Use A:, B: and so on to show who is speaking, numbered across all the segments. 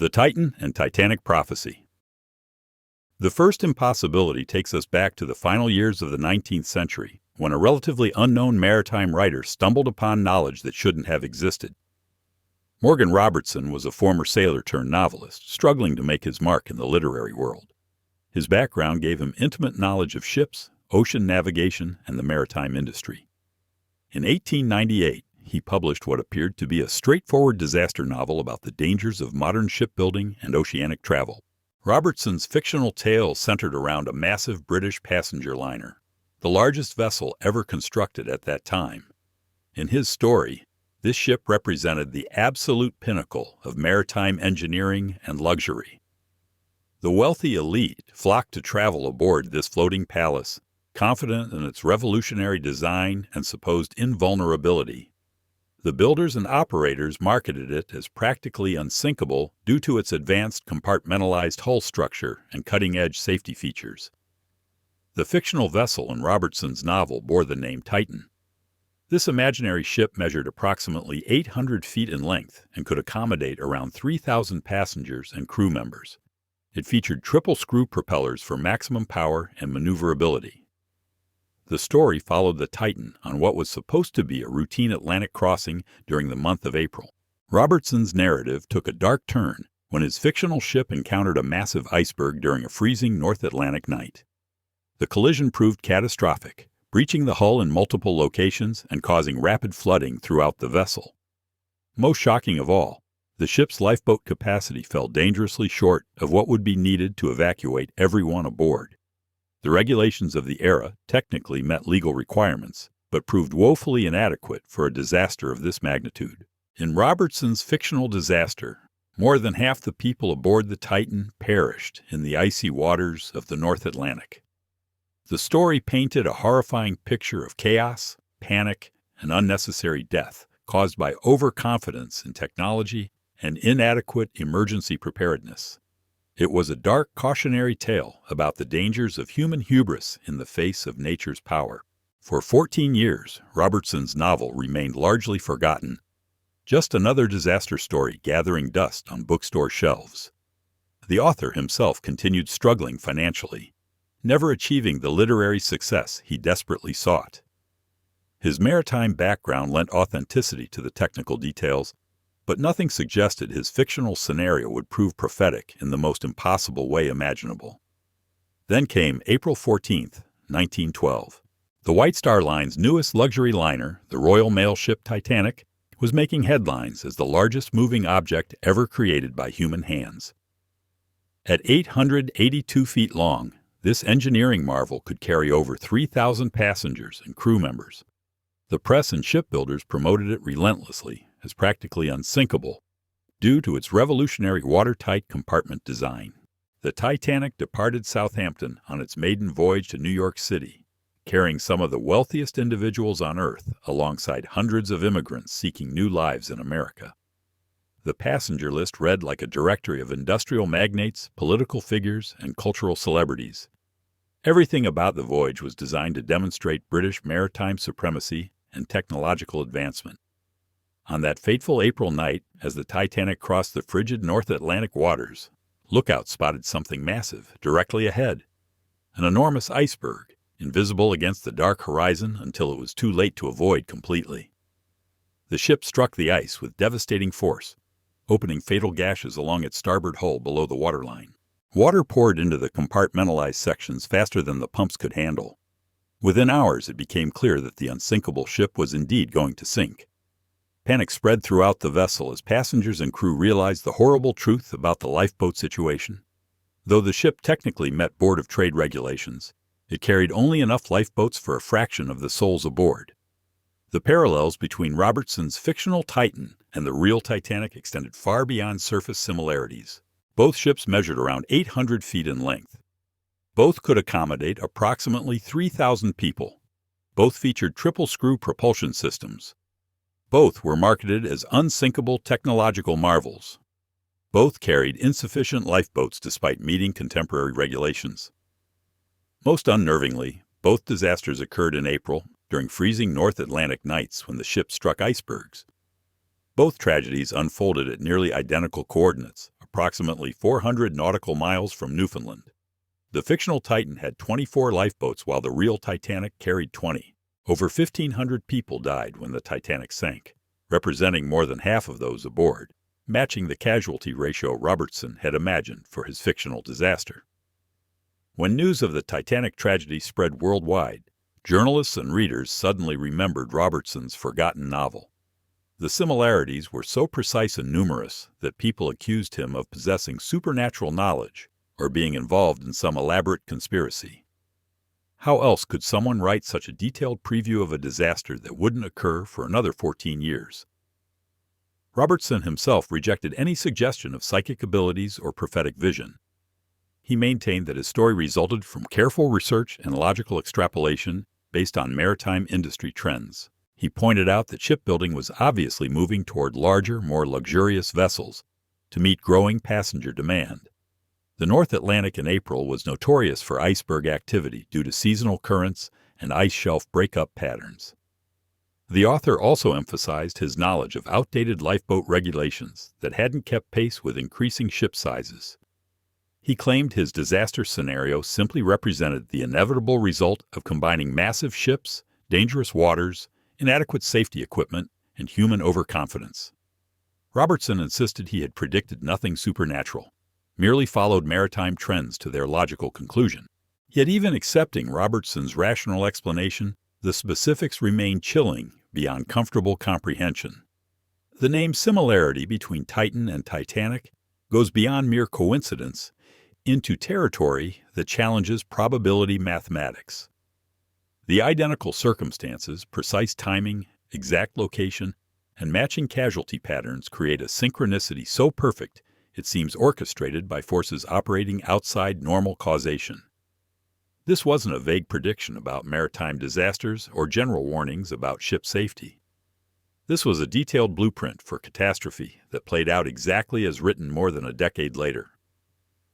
A: The Titan and Titanic Prophecy. The first impossibility takes us back to the final years of the 19th century, when a relatively unknown maritime writer stumbled upon knowledge that shouldn't have existed. Morgan Robertson was a former sailor-turned-novelist, struggling to make his mark in the literary world. His background gave him intimate knowledge of ships, ocean navigation, and the maritime industry. In 1898, he published what appeared to be a straightforward disaster novel about the dangers of modern shipbuilding and oceanic travel. Robertson's fictional tale centered around a massive British passenger liner, the largest vessel ever constructed at that time. In his story, this ship represented the absolute pinnacle of maritime engineering and luxury. The wealthy elite flocked to travel aboard this floating palace, confident in its revolutionary design and supposed invulnerability. The builders and operators marketed it as practically unsinkable due to its advanced compartmentalized hull structure and cutting-edge safety features. The fictional vessel in Robertson's novel bore the name Titan. This imaginary ship measured approximately 800 feet in length and could accommodate around 3,000 passengers and crew members. It featured triple-screw propellers for maximum power and maneuverability. The story followed the Titan on what was supposed to be a routine Atlantic crossing during the month of April. Robertson's narrative took a dark turn when his fictional ship encountered a massive iceberg during a freezing North Atlantic night. The collision proved catastrophic, breaching the hull in multiple locations and causing rapid flooding throughout the vessel. Most shocking of all, the ship's lifeboat capacity fell dangerously short of what would be needed to evacuate everyone aboard. The regulations of the era technically met legal requirements, but proved woefully inadequate for a disaster of this magnitude. In Robertson's fictional disaster, more than half the people aboard the Titan perished in the icy waters of the North Atlantic. The story painted a horrifying picture of chaos, panic, and unnecessary death caused by overconfidence in technology and inadequate emergency preparedness. It was a dark, cautionary tale about the dangers of human hubris in the face of nature's power. For 14 years, Robertson's novel remained largely forgotten, just another disaster story gathering dust on bookstore shelves. The author himself continued struggling financially, never achieving the literary success he desperately sought. His maritime background lent authenticity to the technical details, but nothing suggested his fictional scenario would prove prophetic in the most impossible way imaginable. Then came April 14, 1912. The White Star Line's newest luxury liner, the Royal Mail ship Titanic, was making headlines as the largest moving object ever created by human hands. At 882 feet long, this engineering marvel could carry over 3,000 passengers and crew members. The press and shipbuilders promoted it relentlessly as practically unsinkable due to its revolutionary watertight compartment design. The Titanic departed Southampton on its maiden voyage to New York City, carrying some of the wealthiest individuals on Earth alongside hundreds of immigrants seeking new lives in America. The passenger list read like a directory of industrial magnates, political figures, and cultural celebrities. Everything about the voyage was designed to demonstrate British maritime supremacy and technological advancement. On that fateful April night, as the Titanic crossed the frigid North Atlantic waters, lookouts spotted something massive directly ahead. An enormous iceberg, invisible against the dark horizon until it was too late to avoid completely. The ship struck the ice with devastating force, opening fatal gashes along its starboard hull below the waterline. Water poured into the compartmentalized sections faster than the pumps could handle. Within hours, it became clear that the unsinkable ship was indeed going to sink. Panic spread throughout the vessel as passengers and crew realized the horrible truth about the lifeboat situation. Though the ship technically met Board of Trade regulations, it carried only enough lifeboats for a fraction of the souls aboard. The parallels between Robertson's fictional Titan and the real Titanic extended far beyond surface similarities. Both ships measured around 800 feet in length. Both could accommodate approximately 3,000 people. Both featured triple-screw propulsion systems. Both were marketed as unsinkable technological marvels. Both carried insufficient lifeboats despite meeting contemporary regulations. Most unnervingly, both disasters occurred in April during freezing North Atlantic nights when the ship struck icebergs. Both tragedies unfolded at nearly identical coordinates, approximately 400 nautical miles from Newfoundland. The fictional Titan had 24 lifeboats while the real Titanic carried 20. Over 1,500 people died when the Titanic sank, representing more than half of those aboard, matching the casualty ratio Robertson had imagined for his fictional disaster. When news of the Titanic tragedy spread worldwide, journalists and readers suddenly remembered Robertson's forgotten novel. The similarities were so precise and numerous that people accused him of possessing supernatural knowledge or being involved in some elaborate conspiracy. How else could someone write such a detailed preview of a disaster that wouldn't occur for another 14 years? Robertson himself rejected any suggestion of psychic abilities or prophetic vision. He maintained that his story resulted from careful research and logical extrapolation based on maritime industry trends. He pointed out that shipbuilding was obviously moving toward larger, more luxurious vessels to meet growing passenger demand. The North Atlantic in April was notorious for iceberg activity due to seasonal currents and ice shelf breakup patterns. The author also emphasized his knowledge of outdated lifeboat regulations that hadn't kept pace with increasing ship sizes. He claimed his disaster scenario simply represented the inevitable result of combining massive ships, dangerous waters, inadequate safety equipment, and human overconfidence. Robertson insisted he had predicted nothing supernatural, merely followed maritime trends to their logical conclusion. Yet even accepting Robertson's rational explanation, the specifics remain chilling beyond comfortable comprehension. The name similarity between Titan and Titanic goes beyond mere coincidence into territory that challenges probability mathematics. The identical circumstances, precise timing, exact location, and matching casualty patterns create a synchronicity so perfect it seems orchestrated by forces operating outside normal causation. This wasn't a vague prediction about maritime disasters or general warnings about ship safety. This was a detailed blueprint for catastrophe that played out exactly as written more than a decade later.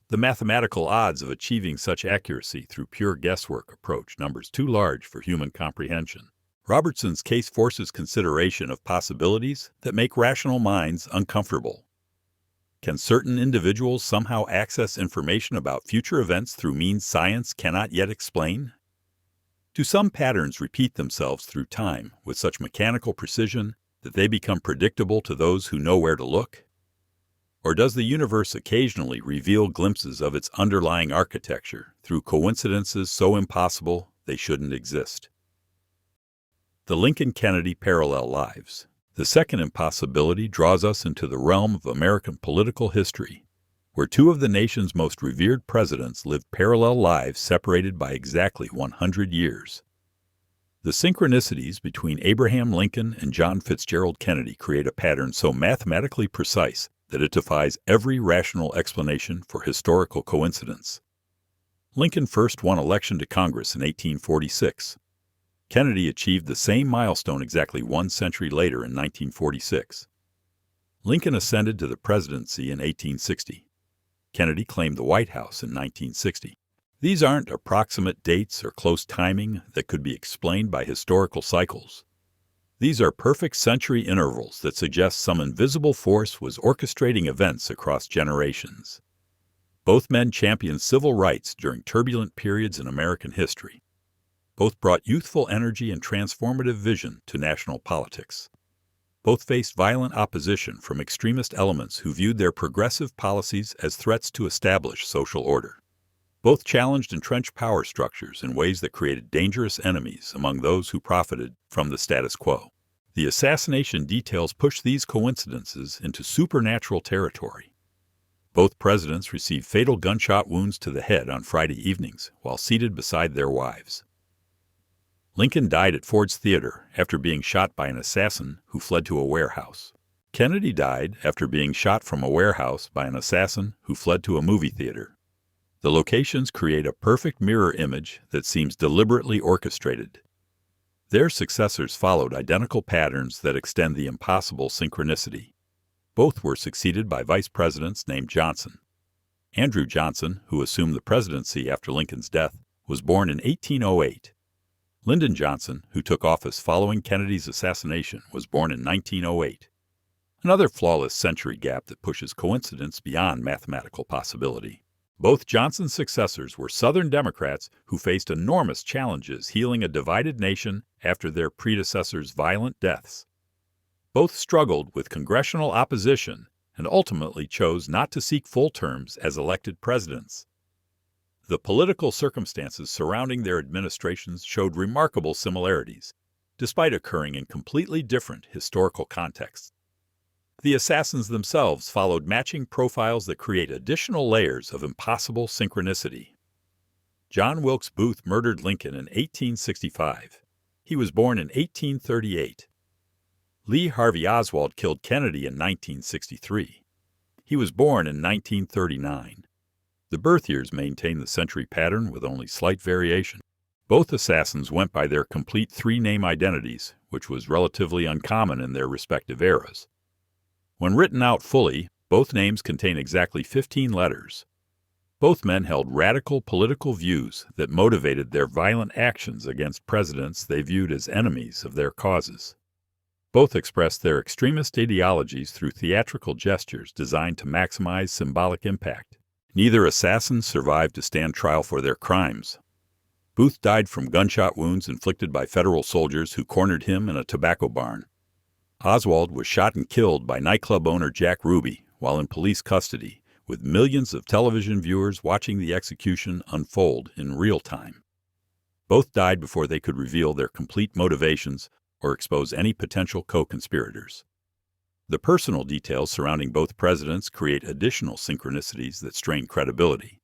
A: The mathematical odds of achieving such accuracy through pure guesswork approach numbers too large for human comprehension. Robertson's case forces consideration of possibilities that make rational minds uncomfortable. Can certain individuals somehow access information about future events through means science cannot yet explain? Do some patterns repeat themselves through time with such mechanical precision that they become predictable to those who know where to look? Or does the universe occasionally reveal glimpses of its underlying architecture through coincidences so impossible they shouldn't exist? The Lincoln-Kennedy parallel lives. The second impossibility draws us into the realm of American political history, where two of the nation's most revered presidents lived parallel lives separated by exactly 100 years. The synchronicities between Abraham Lincoln and John Fitzgerald Kennedy create a pattern so mathematically precise that it defies every rational explanation for historical coincidence. Lincoln first won election to Congress in 1846. Kennedy achieved the same milestone exactly 1 century later in 1946. Lincoln ascended to the presidency in 1860. Kennedy claimed the White House in 1960. These aren't approximate dates or close timing that could be explained by historical cycles. These are perfect century intervals that suggest some invisible force was orchestrating events across generations. Both men championed civil rights during turbulent periods in American history. Both brought youthful energy and transformative vision to national politics. Both faced violent opposition from extremist elements who viewed their progressive policies as threats to established social order. Both challenged entrenched power structures in ways that created dangerous enemies among those who profited from the status quo. The assassination details push these coincidences into supernatural territory. Both presidents received fatal gunshot wounds to the head on Friday evenings while seated beside their wives. Lincoln died at Ford's Theater after being shot by an assassin who fled to a warehouse. Kennedy died after being shot from a warehouse by an assassin who fled to a movie theater. The locations create a perfect mirror image that seems deliberately orchestrated. Their successors followed identical patterns that extend the impossible synchronicity. Both were succeeded by vice presidents named Johnson. Andrew Johnson, who assumed the presidency after Lincoln's death, was born in 1808. Lyndon Johnson, who took office following Kennedy's assassination, was born in 1908. another flawless century gap that pushes coincidence beyond mathematical possibility. Both Johnson's successors were Southern Democrats who faced enormous challenges healing a divided nation after their predecessors' violent deaths. Both struggled with congressional opposition and ultimately chose not to seek full terms as elected presidents. The political circumstances surrounding their administrations showed remarkable similarities, despite occurring in completely different historical contexts. The assassins themselves followed matching profiles that create additional layers of impossible synchronicity. John Wilkes Booth murdered Lincoln in 1865. He was born in 1838. Lee Harvey Oswald killed Kennedy in 1963. He was born in 1939. The birth years maintain the century pattern with only slight variation. Both assassins went by their complete three-name identities, which was relatively uncommon in their respective eras. When written out fully, both names contain exactly 15 letters. Both men held radical political views that motivated their violent actions against presidents they viewed as enemies of their causes. Both expressed their extremist ideologies through theatrical gestures designed to maximize symbolic impact. Neither assassin survived to stand trial for their crimes. Booth died from gunshot wounds inflicted by federal soldiers who cornered him in a tobacco barn. Oswald was shot and killed by nightclub owner Jack Ruby while in police custody, with millions of television viewers watching the execution unfold in real time. Both died before they could reveal their complete motivations or expose any potential co-conspirators. The personal details surrounding both presidents create additional synchronicities that strain credibility.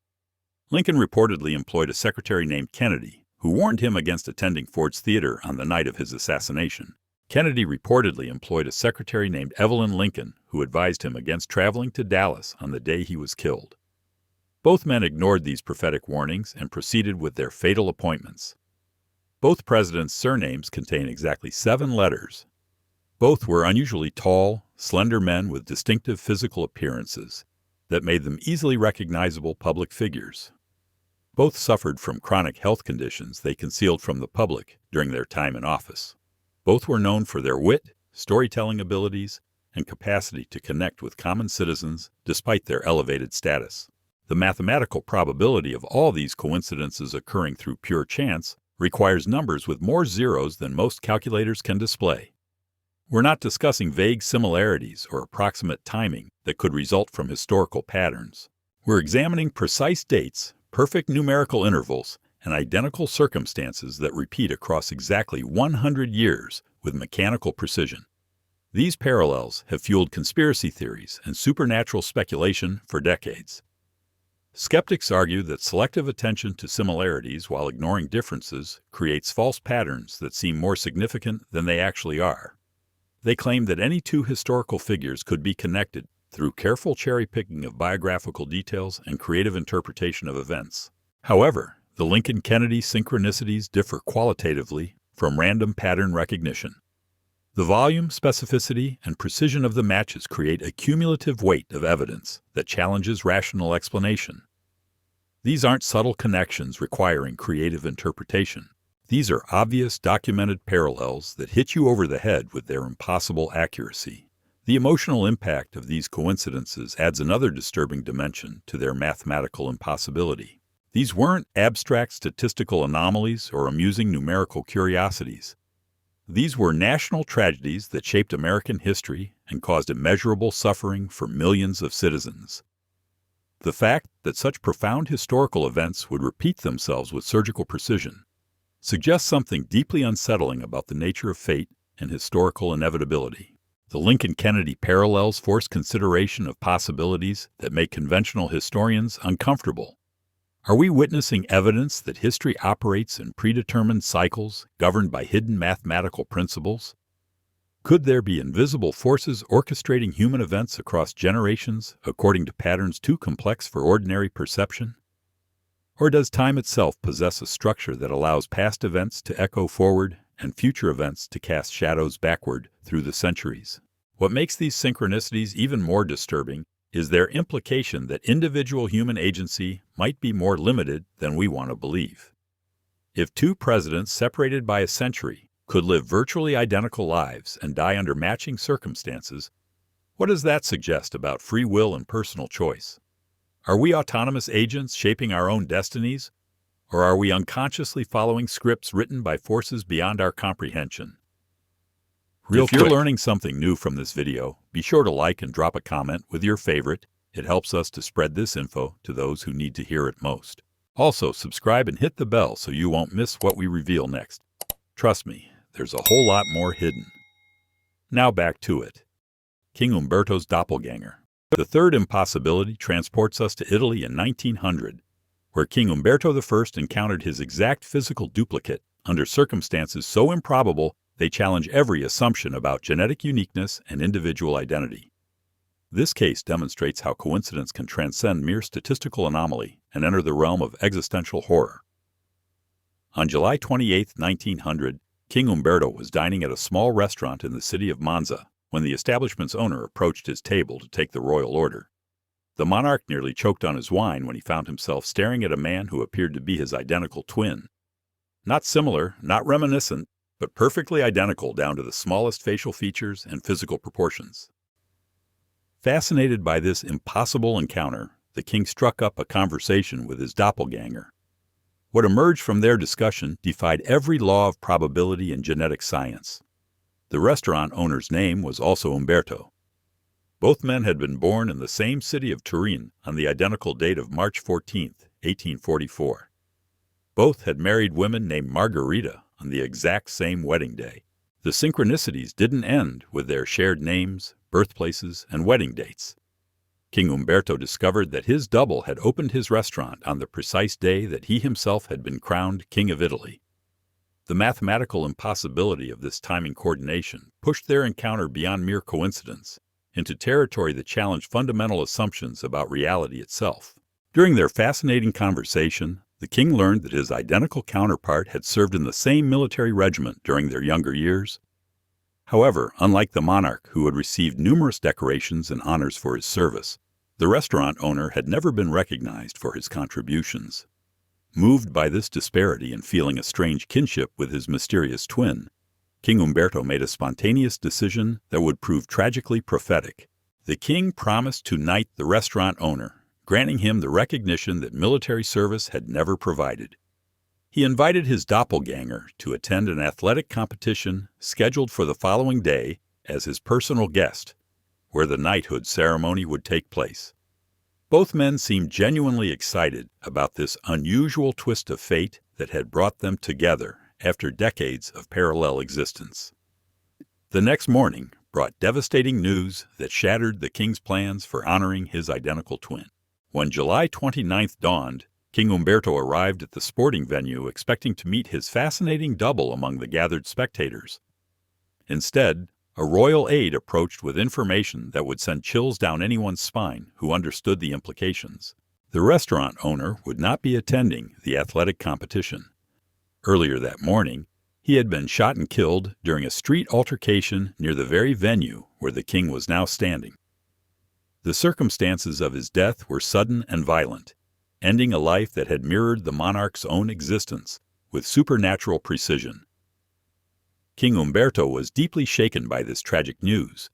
A: Lincoln reportedly employed a secretary named Kennedy, who warned him against attending Ford's Theater on the night of his assassination. Kennedy reportedly employed a secretary named Evelyn Lincoln, who advised him against traveling to Dallas on the day he was killed. Both men ignored these prophetic warnings and proceeded with their fatal appointments. Both presidents' surnames contain exactly 7 letters. Both were unusually tall, slender men with distinctive physical appearances that made them easily recognizable public figures. Both suffered from chronic health conditions they concealed from the public during their time in office. Both were known for their wit, storytelling abilities, and capacity to connect with common citizens despite their elevated status. The mathematical probability of all these coincidences occurring through pure chance requires numbers with more zeros than most calculators can display. We're not discussing vague similarities or approximate timing that could result from historical patterns. We're examining precise dates, perfect numerical intervals, and identical circumstances that repeat across exactly 100 years with mechanical precision. These parallels have fueled conspiracy theories and supernatural speculation for decades. Skeptics argue that selective attention to similarities while ignoring differences creates false patterns that seem more significant than they actually are. They claim that any two historical figures could be connected through careful cherry-picking of biographical details and creative interpretation of events. However, the Lincoln-Kennedy synchronicities differ qualitatively from random pattern recognition. The volume, specificity, and precision of the matches create a cumulative weight of evidence that challenges rational explanation. These aren't subtle connections requiring creative interpretation. These are obvious, documented parallels that hit you over the head with their impossible accuracy. The emotional impact of these coincidences adds another disturbing dimension to their mathematical impossibility. These weren't abstract statistical anomalies or amusing numerical curiosities. These were national tragedies that shaped American history and caused immeasurable suffering for millions of citizens. The fact that such profound historical events would repeat themselves with surgical precision suggests something deeply unsettling about the nature of fate and historical inevitability. The Lincoln-Kennedy parallels force consideration of possibilities that make conventional historians uncomfortable. Are we witnessing evidence that history operates in predetermined cycles governed by hidden mathematical principles? Could there be invisible forces orchestrating human events across generations according to patterns too complex for ordinary perception? Or does time itself possess a structure that allows past events to echo forward and future events to cast shadows backward through the centuries? What makes these synchronicities even more disturbing is their implication that individual human agency might be more limited than we want to believe. If two presidents separated by a century could live virtually identical lives and die under matching circumstances, What does that suggest about free will and personal choice? Are we autonomous agents shaping our own destinies? Or are we unconsciously following scripts written by forces beyond our comprehension? If you're learning something new from this video, be sure to like and drop a comment with your favorite. It helps us to spread this info to those who need to hear it most. Also, subscribe and hit the bell so you won't miss what we reveal next. Trust me, there's a whole lot more hidden. Now back to it. King Umberto's doppelganger. The third impossibility transports us to Italy in 1900, where King Umberto I encountered his exact physical duplicate under circumstances so improbable they challenge every assumption about genetic uniqueness and individual identity. This case demonstrates how coincidence can transcend mere statistical anomaly and enter the realm of existential horror. On July 28, 1900, King Umberto was dining at a small restaurant in the city of Monza when the establishment's owner approached his table to take the royal order. The monarch nearly choked on his wine when he found himself staring at a man who appeared to be his identical twin. Not similar, not reminiscent, but perfectly identical down to the smallest facial features and physical proportions. Fascinated by this impossible encounter, the king struck up a conversation with his doppelganger. What emerged from their discussion defied every law of probability and genetic science. The restaurant owner's name was also Umberto. Both men had been born in the same city of Turin on the identical date of March 14, 1844. Both had married women named Margherita on the exact same wedding day. The synchronicities didn't end with their shared names, birthplaces, and wedding dates. King Umberto discovered that his double had opened his restaurant on the precise day that he himself had been crowned King of Italy. The mathematical impossibility of this timing coordination pushed their encounter beyond mere coincidence into territory that challenged fundamental assumptions about reality itself. During their fascinating conversation, the king learned that his identical counterpart had served in the same military regiment during their younger years. However, unlike the monarch, who had received numerous decorations and honors for his service, the restaurant owner had never been recognized for his contributions. Moved by this disparity and feeling a strange kinship with his mysterious twin, King Umberto made a spontaneous decision that would prove tragically prophetic. The king promised to knight the restaurant owner, granting him the recognition that military service had never provided. He invited his doppelganger to attend an athletic competition scheduled for the following day as his personal guest, where the knighthood ceremony would take place. Both men seemed genuinely excited about this unusual twist of fate that had brought them together after decades of parallel existence. The next morning brought devastating news that shattered the king's plans for honoring his identical twin. When July 29th dawned, King Umberto arrived at the sporting venue expecting to meet his fascinating double among the gathered spectators. Instead, a royal aide approached with information that would send chills down anyone's spine who understood the implications. The restaurant owner would not be attending the athletic competition. Earlier that morning, he had been shot and killed during a street altercation near the very venue where the king was now standing. The circumstances of his death were sudden and violent, ending a life that had mirrored the monarch's own existence with supernatural precision. King Umberto was deeply shaken by this tragic news.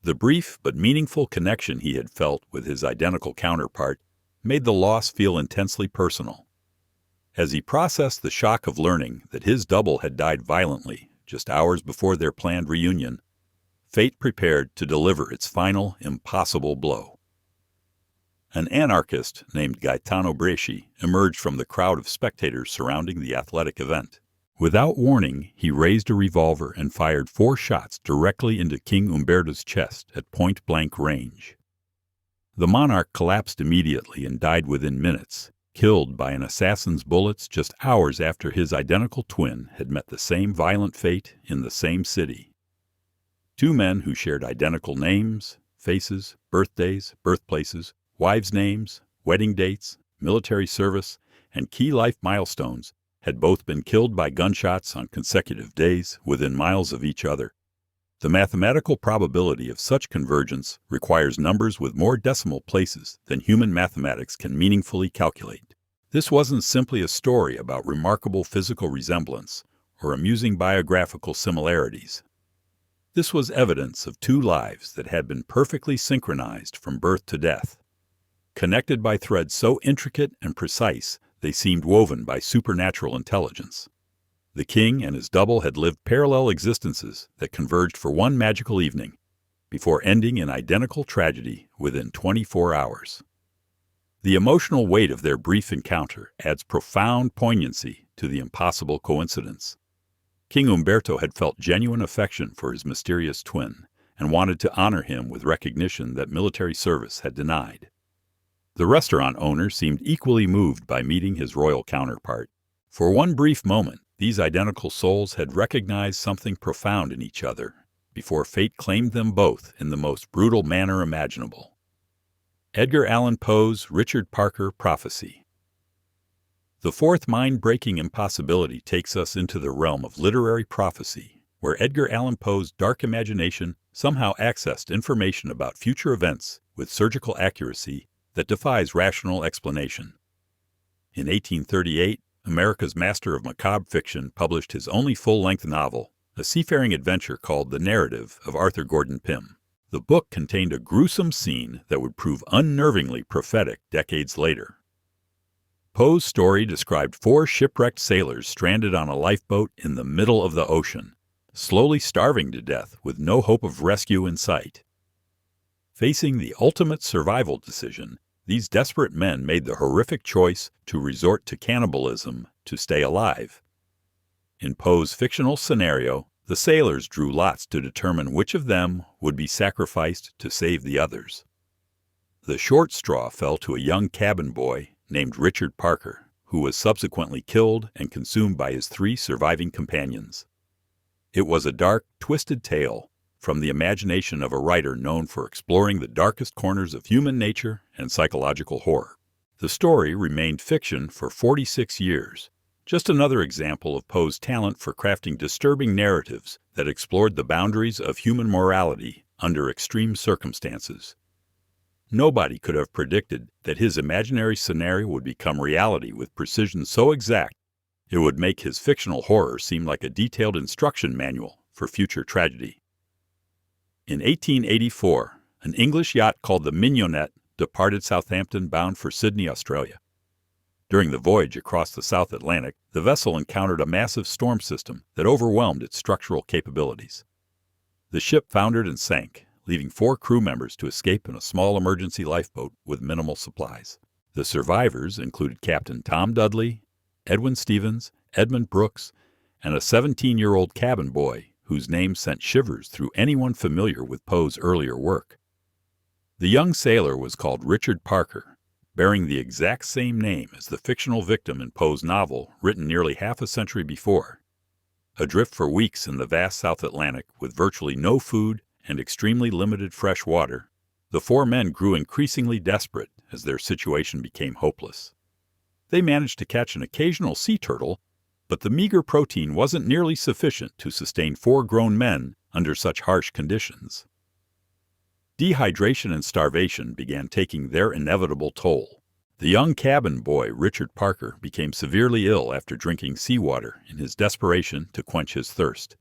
A: The brief but meaningful connection he had felt with his identical counterpart made the loss feel intensely personal. As he processed the shock of learning that his double had died violently just hours before their planned reunion, fate prepared to deliver its final, impossible blow. An anarchist named Gaetano Bresci emerged from the crowd of spectators surrounding the athletic event. Without warning, he raised a revolver and fired 4 shots directly into King Umberto's chest at point-blank range. The monarch collapsed immediately and died within minutes, killed by an assassin's bullets just hours after his identical twin had met the same violent fate in the same city. 2 men who shared identical names, faces, birthdays, birthplaces, wives' names, wedding dates, military service, and key life milestones had both been killed by gunshots on consecutive days within miles of each other. The mathematical probability of such convergence requires numbers with more decimal places than human mathematics can meaningfully calculate. This wasn't simply a story about remarkable physical resemblance or amusing biographical similarities. This was evidence of two lives that had been perfectly synchronized from birth to death. Connected by threads so intricate and precise, they seemed woven by supernatural intelligence. The king and his double had lived parallel existences that converged for one magical evening, before ending in identical tragedy within 24 hours. The emotional weight of their brief encounter adds profound poignancy to the impossible coincidence. King Umberto had felt genuine affection for his mysterious twin and wanted to honor him with recognition that military service had denied. The restaurant owner seemed equally moved by meeting his royal counterpart. For one brief moment, these identical souls had recognized something profound in each other, before fate claimed them both in the most brutal manner imaginable. Edgar Allan Poe's Richard Parker Prophecy. The fourth mind-breaking impossibility takes us into the realm of literary prophecy, where Edgar Allan Poe's dark imagination somehow accessed information about future events with surgical accuracy that defies rational explanation. In 1838, America's master of macabre fiction published his only full-length novel, a seafaring adventure called The Narrative of Arthur Gordon Pym. The book contained a gruesome scene that would prove unnervingly prophetic decades later. Poe's story described 4 shipwrecked sailors stranded on a lifeboat in the middle of the ocean, slowly starving to death with no hope of rescue in sight. Facing the ultimate survival decision, these desperate men made the horrific choice to resort to cannibalism to stay alive. In Poe's fictional scenario, the sailors drew lots to determine which of them would be sacrificed to save the others. The short straw fell to a young cabin boy named Richard Parker, who was subsequently killed and consumed by his 3 surviving companions. It was a dark, twisted tale from the imagination of a writer known for exploring the darkest corners of human nature and psychological horror. The story remained fiction for 46 years, just another example of Poe's talent for crafting disturbing narratives that explored the boundaries of human morality under extreme circumstances. Nobody could have predicted that his imaginary scenario would become reality with precision so exact it would make his fictional horror seem like a detailed instruction manual for future tragedy. In 1884, an English yacht called the Mignonette departed Southampton bound for Sydney, Australia. During the voyage across the South Atlantic, the vessel encountered a massive storm system that overwhelmed its structural capabilities. The ship foundered and sank, leaving 4 crew members to escape in a small emergency lifeboat with minimal supplies. The survivors included Captain Tom Dudley, Edwin Stevens, Edmund Brooks, and a 17-year-old cabin boy whose name sent shivers through anyone familiar with Poe's earlier work. The young sailor was called Richard Parker, bearing the exact same name as the fictional victim in Poe's novel written nearly half a century before. Adrift for weeks in the vast South Atlantic with virtually no food and extremely limited fresh water, the 4 men grew increasingly desperate as their situation became hopeless. They managed to catch an occasional sea turtle, but the meager protein wasn't nearly sufficient to sustain 4 grown men under such harsh conditions. Dehydration and starvation began taking their inevitable toll. The young cabin boy, Richard Parker, became severely ill after drinking seawater in his desperation to quench his thirst.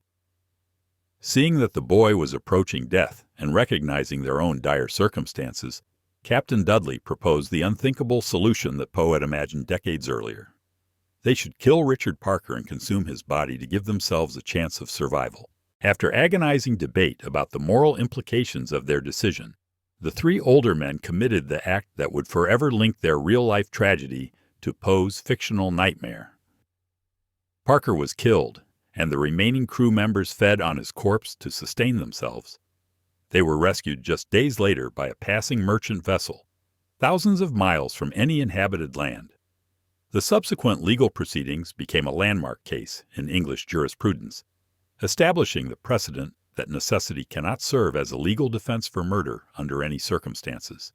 A: Seeing that the boy was approaching death and recognizing their own dire circumstances, Captain Dudley proposed the unthinkable solution that Poe had imagined decades earlier. They should kill Richard Parker and consume his body to give themselves a chance of survival. After agonizing debate about the moral implications of their decision, the 3 older men committed the act that would forever link their real-life tragedy to Poe's fictional nightmare. Parker was killed, and the remaining crew members fed on his corpse to sustain themselves. They were rescued just days later by a passing merchant vessel, thousands of miles from any inhabited land. The subsequent legal proceedings became a landmark case in English jurisprudence, establishing the precedent that necessity cannot serve as a legal defense for murder under any circumstances.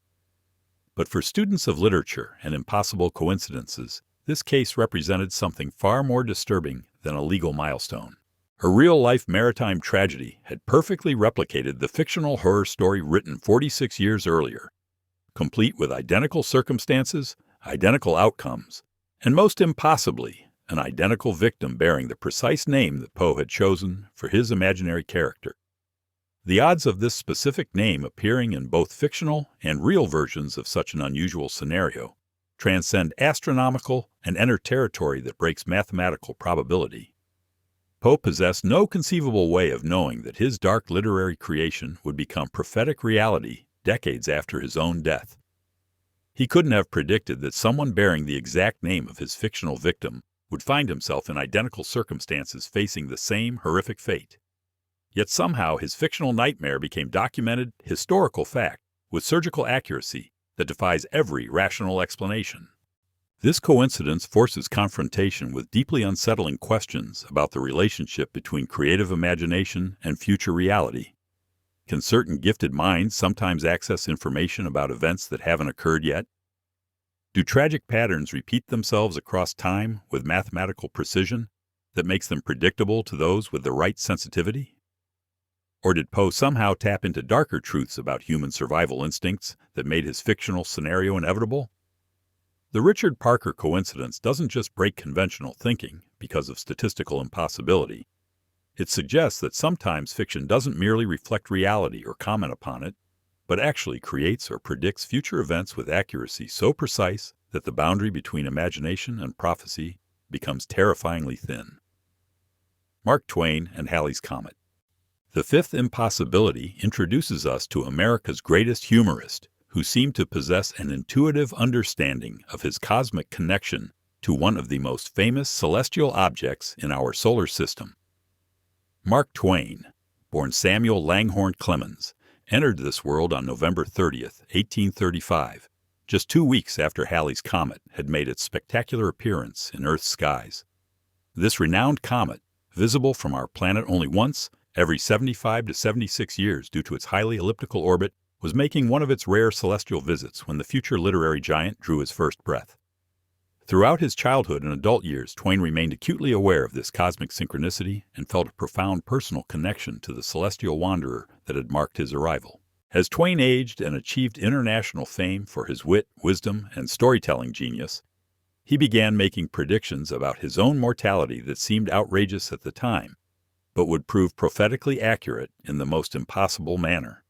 A: But for students of literature and impossible coincidences, this case represented something far more disturbing than a legal milestone. A real-life maritime tragedy had perfectly replicated the fictional horror story written 46 years earlier, complete with identical circumstances, identical outcomes, and most impossibly, an identical victim bearing the precise name that Poe had chosen for his imaginary character. The odds of this specific name appearing in both fictional and real versions of such an unusual scenario transcend astronomical and enter territory that breaks mathematical probability. Poe possessed no conceivable way of knowing that his dark literary creation would become prophetic reality decades after his own death. He couldn't have predicted that someone bearing the exact name of his fictional victim would find himself in identical circumstances facing the same horrific fate. Yet somehow his fictional nightmare became documented historical fact with surgical accuracy that defies every rational explanation. This coincidence forces confrontation with deeply unsettling questions about the relationship between creative imagination and future reality. Can certain gifted minds sometimes access information about events that haven't occurred yet? Do tragic patterns repeat themselves across time with mathematical precision that makes them predictable to those with the right sensitivity? Or did Poe somehow tap into darker truths about human survival instincts that made his fictional scenario inevitable? The Richard Parker coincidence doesn't just break conventional thinking because of statistical impossibility. It suggests that sometimes fiction doesn't merely reflect reality or comment upon it, but actually creates or predicts future events with accuracy so precise that the boundary between imagination and prophecy becomes terrifyingly thin. Mark Twain and Halley's Comet. The fifth impossibility introduces us to America's greatest humorist, who seemed to possess an intuitive understanding of his cosmic connection to one of the most famous celestial objects in our solar system. Mark Twain, born Samuel Langhorne Clemens, entered this world on November 30th, 1835, just 2 weeks after Halley's Comet had made its spectacular appearance in Earth's skies. This renowned comet, visible from our planet only once every 75 to 76 years due to its highly elliptical orbit, was making one of its rare celestial visits when the future literary giant drew his first breath. Throughout his childhood and adult years, Twain remained acutely aware of this cosmic synchronicity and felt a profound personal connection to the celestial wanderer that had marked his arrival. As Twain aged and achieved international fame for his wit, wisdom, and storytelling genius, he began making predictions about his own mortality that seemed outrageous at the time, but would prove prophetically accurate in the most impossible manner.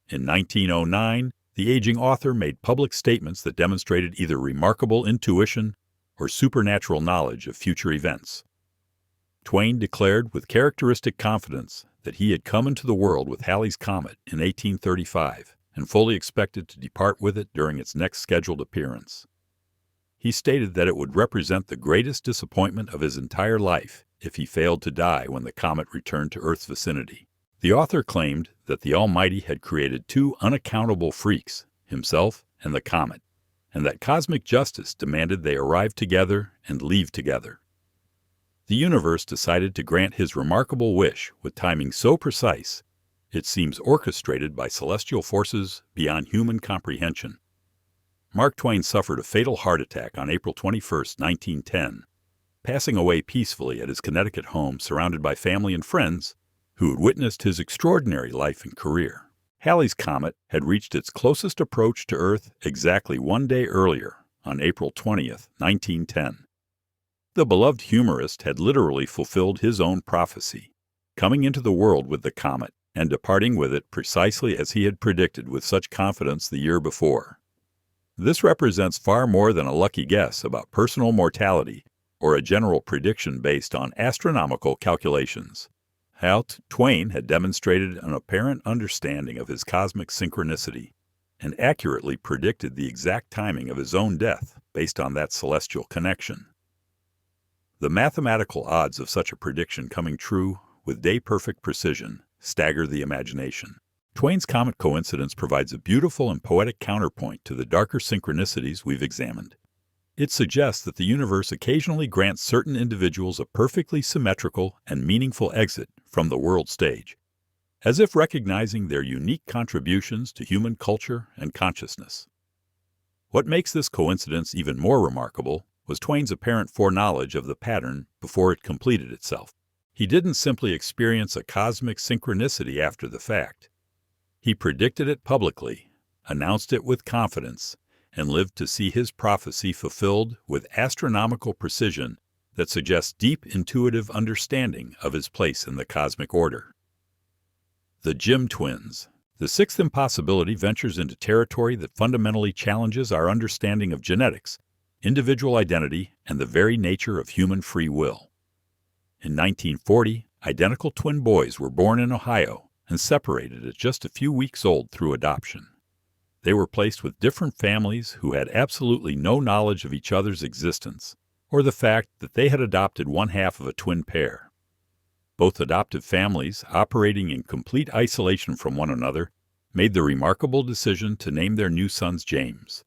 A: In 1909, the aging author made public statements that demonstrated either remarkable intuition or supernatural knowledge of future events. Twain declared with characteristic confidence that he had come into the world with Halley's Comet in 1835 and fully expected to depart with it during its next scheduled appearance. He stated that it would represent the greatest disappointment of his entire life if he failed to die when the comet returned to Earth's vicinity. The author claimed that the Almighty had created two unaccountable freaks, himself and the comet, and that cosmic justice demanded they arrive together and leave together. The universe decided to grant his remarkable wish with timing so precise, it seems orchestrated by celestial forces beyond human comprehension. Mark Twain suffered a fatal heart attack on April 21, 1910, passing away peacefully at his Connecticut home surrounded by family and friends who had witnessed his extraordinary life and career. Halley's Comet had reached its closest approach to Earth exactly 1 day earlier, on April 20, 1910. The beloved humorist had literally fulfilled his own prophecy, coming into the world with the comet and departing with it precisely as he had predicted with such confidence the year before. This represents far more than a lucky guess about personal mortality or a general prediction based on astronomical calculations. Twain had demonstrated an apparent understanding of his cosmic synchronicity and accurately predicted the exact timing of his own death based on that celestial connection. The mathematical odds of such a prediction coming true with day-perfect precision stagger the imagination. Twain's comet coincidence provides a beautiful and poetic counterpoint to the darker synchronicities we've examined. It suggests that the universe occasionally grants certain individuals a perfectly symmetrical and meaningful exit from the world stage, as if recognizing their unique contributions to human culture and consciousness. What makes this coincidence even more remarkable was Twain's apparent foreknowledge of the pattern before it completed itself. He didn't simply experience a cosmic synchronicity after the fact. He predicted it publicly, announced it with confidence, and lived to see his prophecy fulfilled with astronomical precision that suggests deep intuitive understanding of his place in the cosmic order. The Jim twins. The sixth impossibility ventures into territory that fundamentally challenges our understanding of genetics, individual identity, and the very nature of human free will. In 1940, identical twin boys were born in Ohio and separated at just a few weeks old through adoption. They were placed with different families who had absolutely no knowledge of each other's existence, or the fact that they had adopted one half of a twin pair. Both adoptive families, operating in complete isolation from one another, made the remarkable decision to name their new sons James.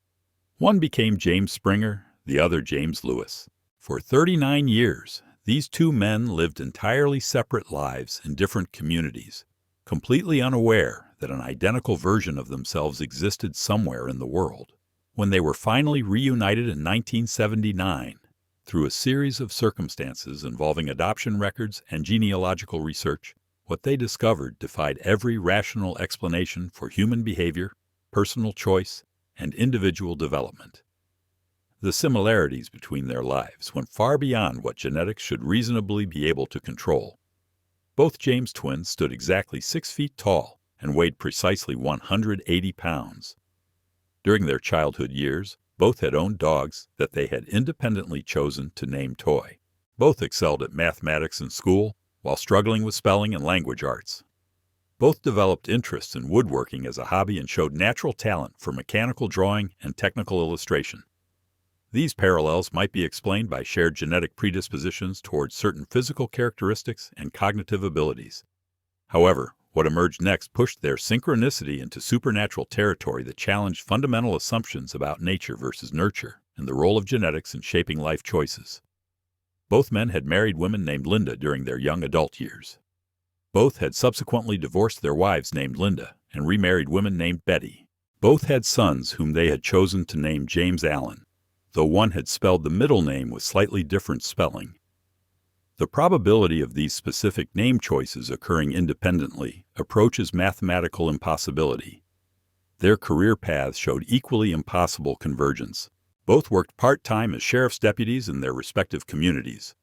A: One became James Springer, the other James Lewis. For 39 years, these two men lived entirely separate lives in different communities, completely unaware that an identical version of themselves existed somewhere in the world. When they were finally reunited in 1979, through a series of circumstances involving adoption records and genealogical research, what they discovered defied every rational explanation for human behavior, personal choice, and individual development. The similarities between their lives went far beyond what genetics should reasonably be able to control. Both James twins stood exactly 6 feet tall and weighed precisely 180 pounds. During their childhood years, both had owned dogs that they had independently chosen to name Toy. Both excelled at mathematics in school while struggling with spelling and language arts. Both developed interests in woodworking as a hobby and showed natural talent for mechanical drawing and technical illustration. These parallels might be explained by shared genetic predispositions towards certain physical characteristics and cognitive abilities. However, what emerged next pushed their synchronicity into supernatural territory that challenged fundamental assumptions about nature versus nurture and the role of genetics in shaping life choices. Both men had married women named Linda during their young adult years. Both had subsequently divorced their wives named Linda and remarried women named Betty. Both had sons whom they had chosen to name James Allan, though one had spelled the middle name with slightly different spelling. The probability of these specific name choices occurring independently approaches mathematical impossibility. Their career paths showed equally impossible convergence. Both worked part-time as sheriff's deputies in their respective communities.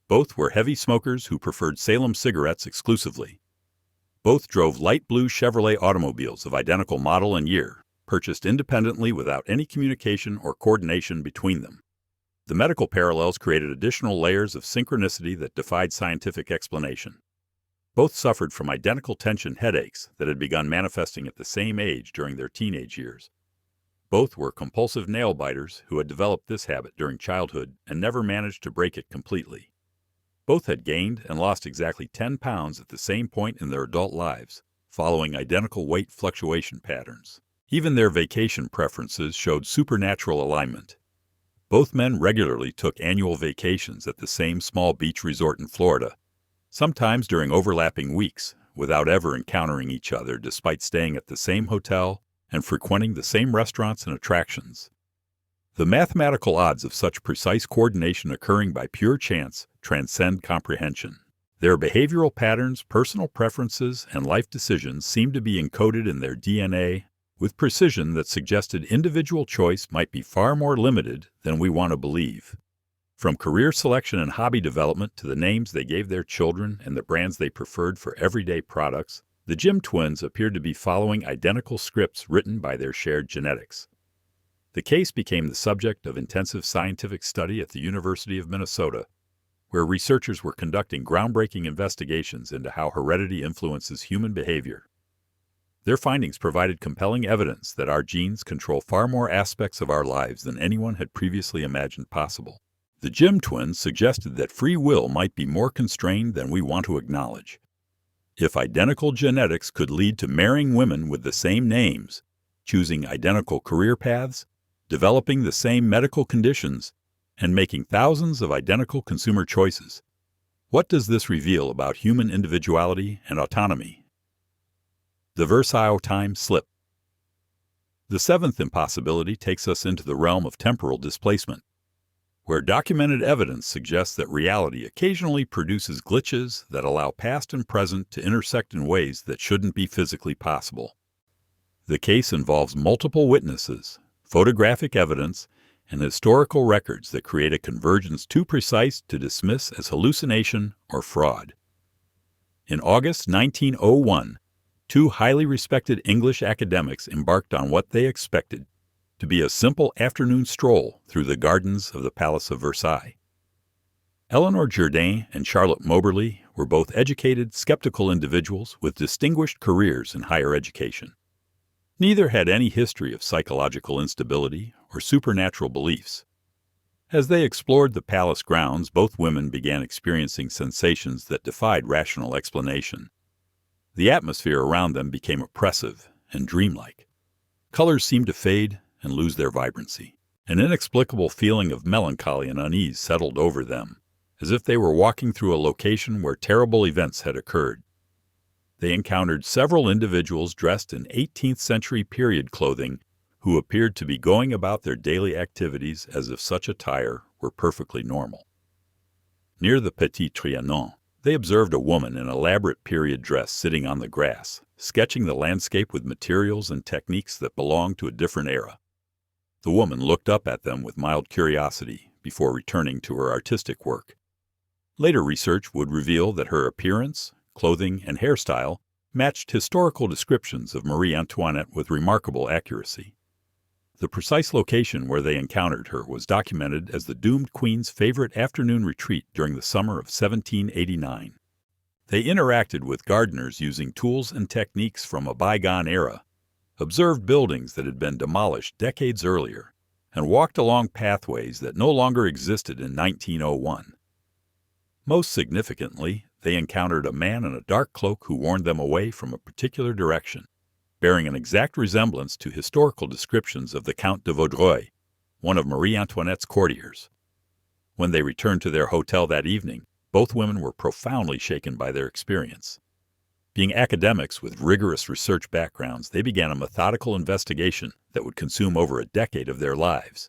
A: Both were heavy smokers who preferred Salem cigarettes exclusively. Both drove light blue Chevrolet automobiles of identical model and year, purchased independently without any communication or coordination between them. The medical parallels created additional layers of synchronicity that defied scientific explanation. Both suffered from identical tension headaches that had begun manifesting at the same age during their teenage years. Both were compulsive nail biters who had developed this habit during childhood and never managed to break it completely. Both had gained and lost exactly 10 pounds at the same point in their adult lives, following identical weight fluctuation patterns. Even their vacation preferences showed supernatural alignment. Both men regularly took annual vacations at the same small beach resort in Florida, sometimes during overlapping weeks, without ever encountering each other despite staying at the same hotel and frequenting the same restaurants and attractions. The mathematical odds of such precise coordination occurring by pure chance transcend comprehension. Their behavioral patterns, personal preferences, and life decisions seemed to be encoded in their DNA with precision that suggested individual choice might be far more limited than we want to believe. From career selection and hobby development to the names they gave their children and the brands they preferred for everyday products, the Jim twins appeared to be following identical scripts written by their shared genetics. The case became the subject of intensive scientific study at the University of Minnesota, where researchers were conducting groundbreaking investigations into how heredity influences human behavior. Their findings provided compelling evidence that our genes control far more aspects of our lives than anyone had previously imagined possible. The Jim twins suggested that free will might be more constrained than we want to acknowledge. If identical genetics could lead to marrying women with the same names, choosing identical career paths, developing the same medical conditions, and making thousands of identical consumer choices, what does this reveal about human individuality and autonomy? The Versailles time slip. The seventh impossibility takes us into the realm of temporal displacement, where documented evidence suggests that reality occasionally produces glitches that allow past and present to intersect in ways that shouldn't be physically possible. The case involves multiple witnesses, photographic evidence, and historical records that create a convergence too precise to dismiss as hallucination or fraud. In August 1901, two highly respected English academics embarked on what they expected to be a simple afternoon stroll through the gardens of the Palace of Versailles. Eleanor Jourdain and Charlotte Moberly were both educated, skeptical individuals with distinguished careers in higher education. Neither had any history of psychological instability or supernatural beliefs. As they explored the palace grounds, both women began experiencing sensations that defied rational explanation. The atmosphere around them became oppressive and dreamlike. Colors seemed to fade and lose their vibrancy. An inexplicable feeling of melancholy and unease settled over them, as if they were walking through a location where terrible events had occurred. They encountered several individuals dressed in 18th century period clothing who appeared to be going about their daily activities as if such attire were perfectly normal. Near the Petit Trianon, they observed a woman in elaborate period dress sitting on the grass, sketching the landscape with materials and techniques that belonged to a different era. The woman looked up at them with mild curiosity before returning to her artistic work. Later research would reveal that her appearance, clothing, and hairstyle matched historical descriptions of Marie Antoinette with remarkable accuracy. The precise location where they encountered her was documented as the doomed queen's favorite afternoon retreat during the summer of 1789. They interacted with gardeners using tools and techniques from a bygone era, observed buildings that had been demolished decades earlier, and walked along pathways that no longer existed in 1901. Most significantly, they encountered a man in a dark cloak who warned them away from a particular direction, bearing an exact resemblance to historical descriptions of the Count de Vaudreuil, one of Marie Antoinette's courtiers. When they returned to their hotel that evening, both women were profoundly shaken by their experience. Being academics with rigorous research backgrounds, they began a methodical investigation that would consume over a decade of their lives.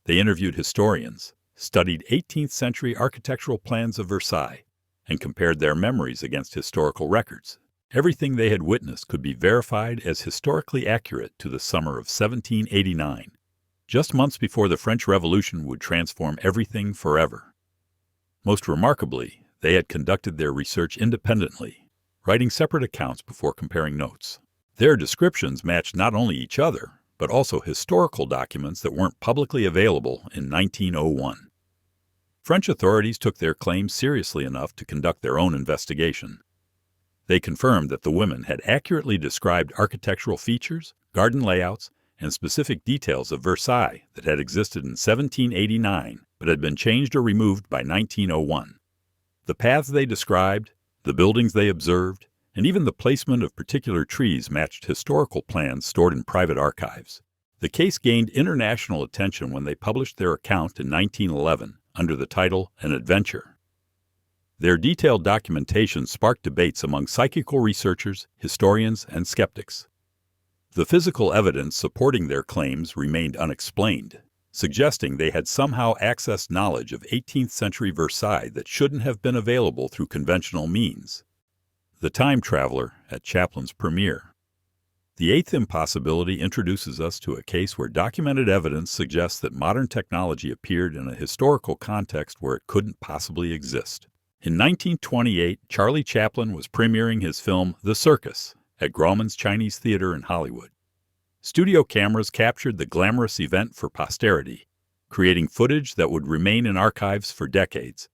A: They interviewed historians, studied 18th century architectural plans of Versailles, and compared their memories against historical records. Everything they had witnessed could be verified as historically accurate to the summer of 1789, just months before the French Revolution would transform everything forever. Most remarkably, they had conducted their research independently, writing separate accounts before comparing notes. Their descriptions matched not only each other, but also historical documents that weren't publicly available in 1901. French authorities took their claims seriously enough to conduct their own investigation. They confirmed that the women had accurately described architectural features, garden layouts, and specific details of Versailles that had existed in 1789 but had been changed or removed by 1901. The paths they described, the buildings they observed, and even the placement of particular trees matched historical plans stored in private archives. The case gained international attention when they published their account in 1911 under the title An Adventure. Their detailed documentation sparked debates among psychical researchers, historians, and skeptics. The physical evidence supporting their claims remained unexplained, suggesting they had somehow accessed knowledge of 18th century Versailles that shouldn't have been available through conventional means. The Time Traveler at Chaplin's premiere. The eighth impossibility introduces us to a case where documented evidence suggests that modern technology appeared in a historical context where it couldn't possibly exist. In 1928, Charlie Chaplin was premiering his film The Circus at Grauman's Chinese Theater in Hollywood. Studio cameras captured the glamorous event for posterity, creating footage that would remain in archives for decades.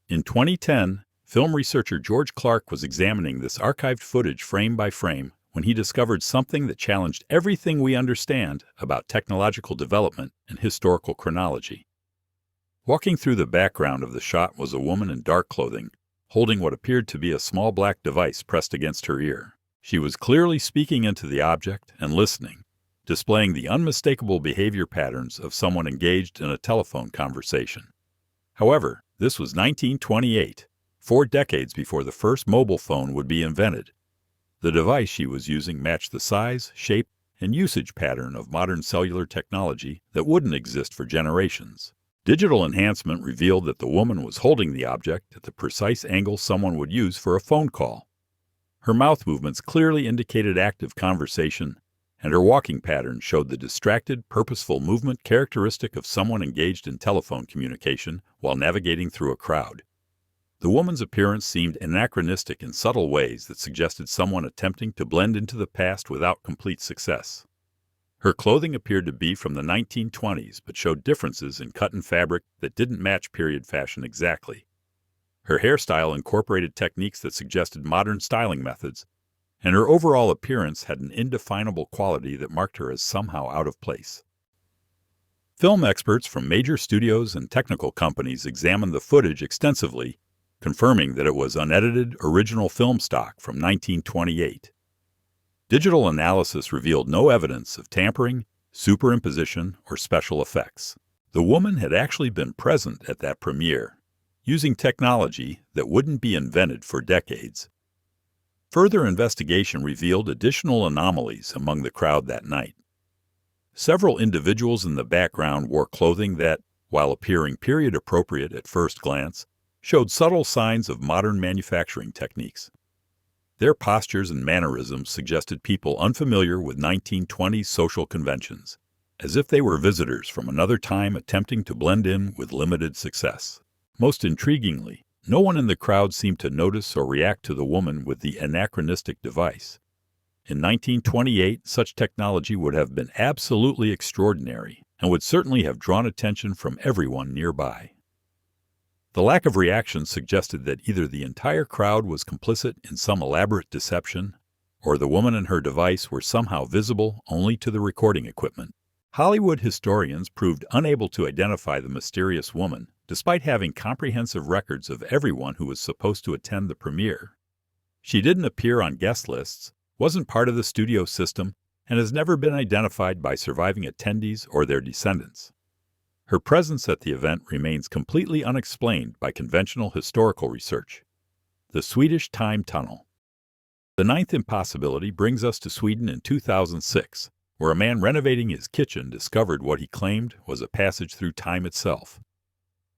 A: In 2010, film researcher George Clark was examining this archived footage frame by frame when he discovered something that challenged everything we understand about technological development and historical chronology. Walking through the background of the shot was a woman in dark clothing, holding what appeared to be a small black device pressed against her ear. She was clearly speaking into the object and listening, displaying the unmistakable behavior patterns of someone engaged in a telephone conversation. However, this was 1928, 4 decades before the first mobile phone would be invented. The device she was using matched the size, shape, and usage pattern of modern cellular technology that wouldn't exist for generations. Digital enhancement revealed that the woman was holding the object at the precise angle someone would use for a phone call. Her mouth movements clearly indicated active conversation, and her walking pattern showed the distracted, purposeful movement characteristic of someone engaged in telephone communication while navigating through a crowd. The woman's appearance seemed anachronistic in subtle ways that suggested someone attempting to blend into the past without complete success. Her clothing appeared to be from the 1920s, but showed differences in cut and fabric that didn't match period fashion exactly. Her hairstyle incorporated techniques that suggested modern styling methods, and her overall appearance had an indefinable quality that marked her as somehow out of place. Film experts from major studios and technical companies examined the footage extensively, confirming that it was unedited original film stock from 1928. Digital analysis revealed no evidence of tampering, superimposition, or special effects. The woman had actually been present at that premiere, using technology that wouldn't be invented for decades. Further investigation revealed additional anomalies among the crowd that night. Several individuals in the background wore clothing that, while appearing period-appropriate at first glance, showed subtle signs of modern manufacturing techniques. Their postures and mannerisms suggested people unfamiliar with 1920s social conventions, as if they were visitors from another time attempting to blend in with limited success. Most intriguingly, no one in the crowd seemed to notice or react to the woman with the anachronistic device. In 1928, such technology would have been absolutely extraordinary and would certainly have drawn attention from everyone nearby. The lack of reaction suggested that either the entire crowd was complicit in some elaborate deception, or the woman and her device were somehow visible only to the recording equipment. Hollywood historians proved unable to identify the mysterious woman, despite having comprehensive records of everyone who was supposed to attend the premiere. She didn't appear on guest lists, wasn't part of the studio system, and has never been identified by surviving attendees or their descendants. Her presence at the event remains completely unexplained by conventional historical research. The Swedish Time Tunnel. The ninth impossibility brings us to Sweden in 2006, where a man renovating his kitchen discovered what he claimed was a passage through time itself.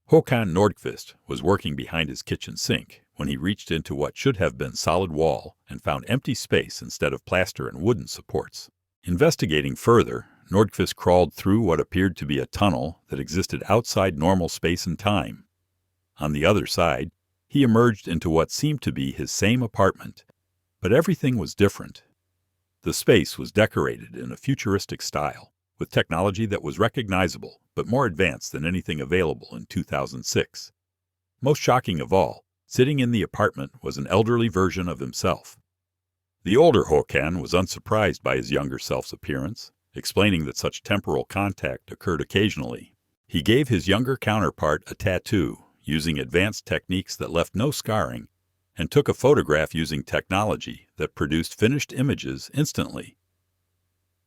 A: Håkan Nordqvist was working behind his kitchen sink when he reached into what should have been solid wall and found empty space instead of plaster and wooden supports. Investigating further, Nordqvist crawled through what appeared to be a tunnel that existed outside normal space and time. On the other side, he emerged into what seemed to be his same apartment, but everything was different. The space was decorated in a futuristic style, with technology that was recognizable but more advanced than anything available in 2006. Most shocking of all, sitting in the apartment was an elderly version of himself. The older Håkan was unsurprised by his younger self's appearance, explaining that such temporal contact occurred occasionally. He gave his younger counterpart a tattoo, using advanced techniques that left no scarring, and took a photograph using technology that produced finished images instantly.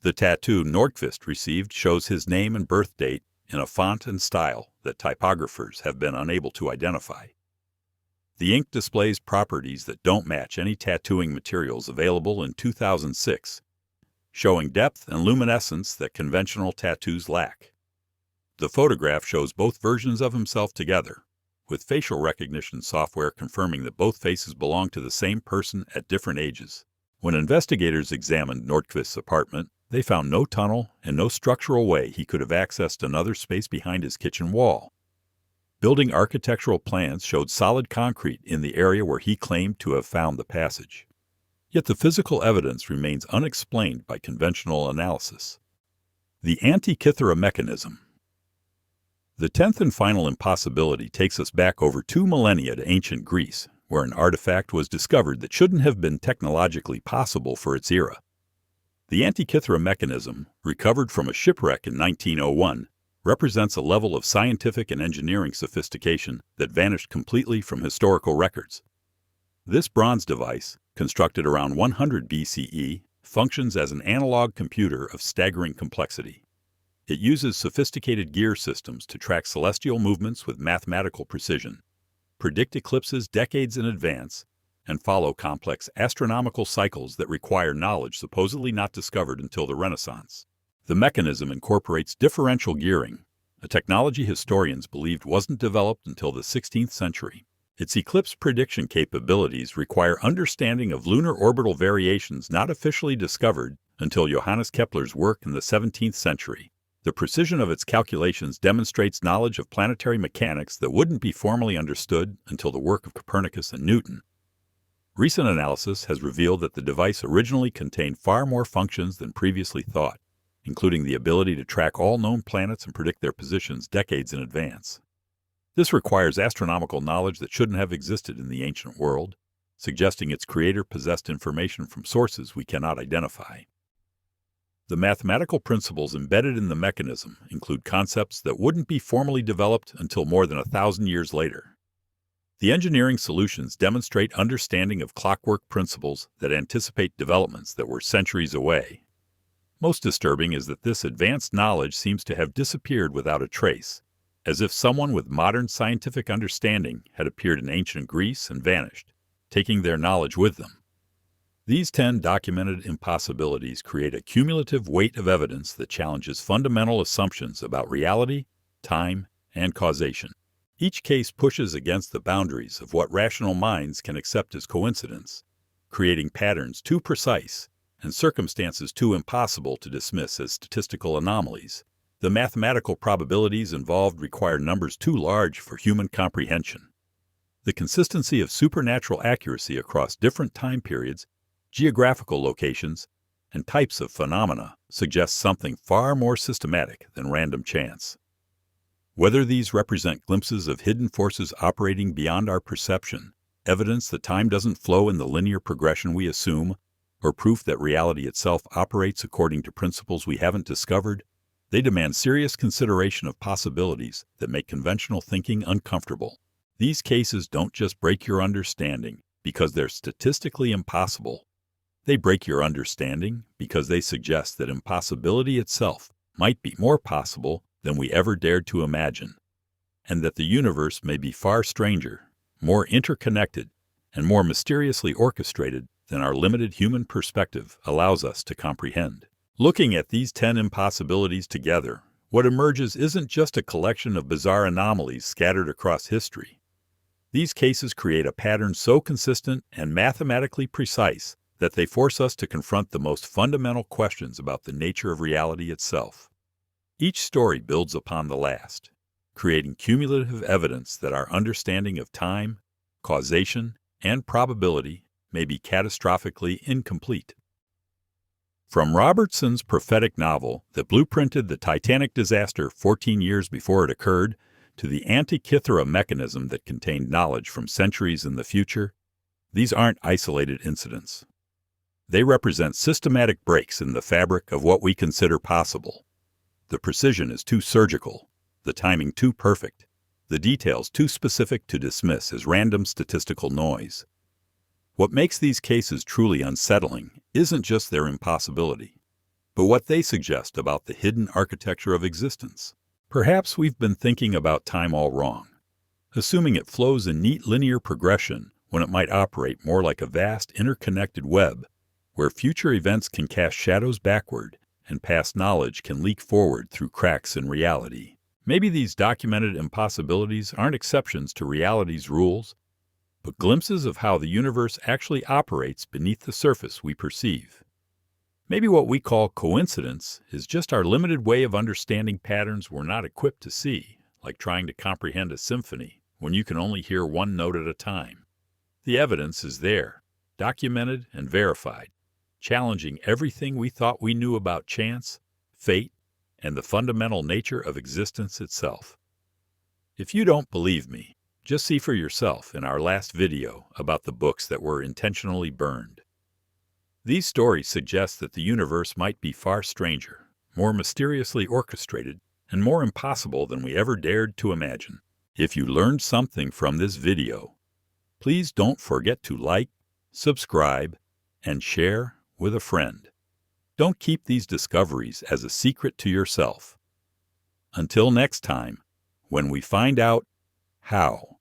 A: The tattoo Nordqvist received shows his name and birth date in a font and style that typographers have been unable to identify. The ink displays properties that don't match any tattooing materials available in 2006, showing depth and luminescence that conventional tattoos lack. The photograph shows both versions of himself together, with facial recognition software confirming that both faces belong to the same person at different ages. When investigators examined Nordqvist's apartment, they found no tunnel and no structural way he could have accessed another space behind his kitchen wall. Building architectural plans showed solid concrete in the area where he claimed to have found the passage. Yet the physical evidence remains unexplained by conventional analysis. The Antikythera mechanism. The 10th and final impossibility takes us back over 2 millennia to ancient Greece, where an artifact was discovered that shouldn't have been technologically possible for its era. The Antikythera mechanism, recovered from a shipwreck in 1901, represents a level of scientific and engineering sophistication that vanished completely from historical records. This bronze device, constructed around 100 BCE, functions as an analog computer of staggering complexity. It uses sophisticated gear systems to track celestial movements with mathematical precision, predict eclipses decades in advance, and follow complex astronomical cycles that require knowledge supposedly not discovered until the Renaissance. The mechanism incorporates differential gearing, a technology historians believed wasn't developed until the 16th century. Its eclipse prediction capabilities require understanding of lunar orbital variations not officially discovered until Johannes Kepler's work in the 17th century. The precision of its calculations demonstrates knowledge of planetary mechanics that wouldn't be formally understood until the work of Copernicus and Newton. Recent analysis has revealed that the device originally contained far more functions than previously thought, including the ability to track all known planets and predict their positions decades in advance. This requires astronomical knowledge that shouldn't have existed in the ancient world, suggesting its creator possessed information from sources we cannot identify. The mathematical principles embedded in the mechanism include concepts that wouldn't be formally developed until more than 1,000 years later. The engineering solutions demonstrate understanding of clockwork principles that anticipate developments that were centuries away. Most disturbing is that this advanced knowledge seems to have disappeared without a trace, as if someone with modern scientific understanding had appeared in ancient Greece and vanished, taking their knowledge with them. These 10 documented impossibilities create a cumulative weight of evidence that challenges fundamental assumptions about reality, time, and causation. Each case pushes against the boundaries of what rational minds can accept as coincidence, creating patterns too precise and circumstances too impossible to dismiss as statistical anomalies. The mathematical probabilities involved require numbers too large for human comprehension. The consistency of supernatural accuracy across different time periods, geographical locations, and types of phenomena suggests something far more systematic than random chance. Whether these represent glimpses of hidden forces operating beyond our perception, evidence that time doesn't flow in the linear progression we assume, or proof that reality itself operates according to principles we haven't discovered, they demand serious consideration of possibilities that make conventional thinking uncomfortable. These cases don't just break your understanding because they're statistically impossible. They break your understanding because they suggest that impossibility itself might be more possible than we ever dared to imagine, and that the universe may be far stranger, more interconnected, and more mysteriously orchestrated than our limited human perspective allows us to comprehend. Looking at these 10 impossibilities together, what emerges isn't just a collection of bizarre anomalies scattered across history. These cases create a pattern so consistent and mathematically precise that they force us to confront the most fundamental questions about the nature of reality itself. Each story builds upon the last, creating cumulative evidence that our understanding of time, causation, and probability may be catastrophically incomplete. From Robertson's prophetic novel that blueprinted the Titanic disaster 14 years before it occurred, to the Antikythera mechanism that contained knowledge from centuries in the future, these aren't isolated incidents. They represent systematic breaks in the fabric of what we consider possible. The precision is too surgical, the timing too perfect, the details too specific to dismiss as random statistical noise. What makes these cases truly unsettling isn't just their impossibility, but what they suggest about the hidden architecture of existence. Perhaps we've been thinking about time all wrong, assuming it flows in neat linear progression when it might operate more like a vast interconnected web where future events can cast shadows backward and past knowledge can leak forward through cracks in reality. Maybe these documented impossibilities aren't exceptions to reality's rules, but glimpses of how the universe actually operates beneath the surface we perceive. Maybe what we call coincidence is just our limited way of understanding patterns we're not equipped to see, like trying to comprehend a symphony when you can only hear one note at a time. The evidence is there, documented and verified, challenging everything we thought we knew about chance, fate, and the fundamental nature of existence itself. If you don't believe me, just see for yourself in our last video about the books that were intentionally burned. These stories suggest that the universe might be far stranger, more mysteriously orchestrated, and more impossible than we ever dared to imagine. If you learned something from this video, please don't forget to like, subscribe, and share with a friend. Don't keep these discoveries as a secret to yourself. Until next time, when we find out how.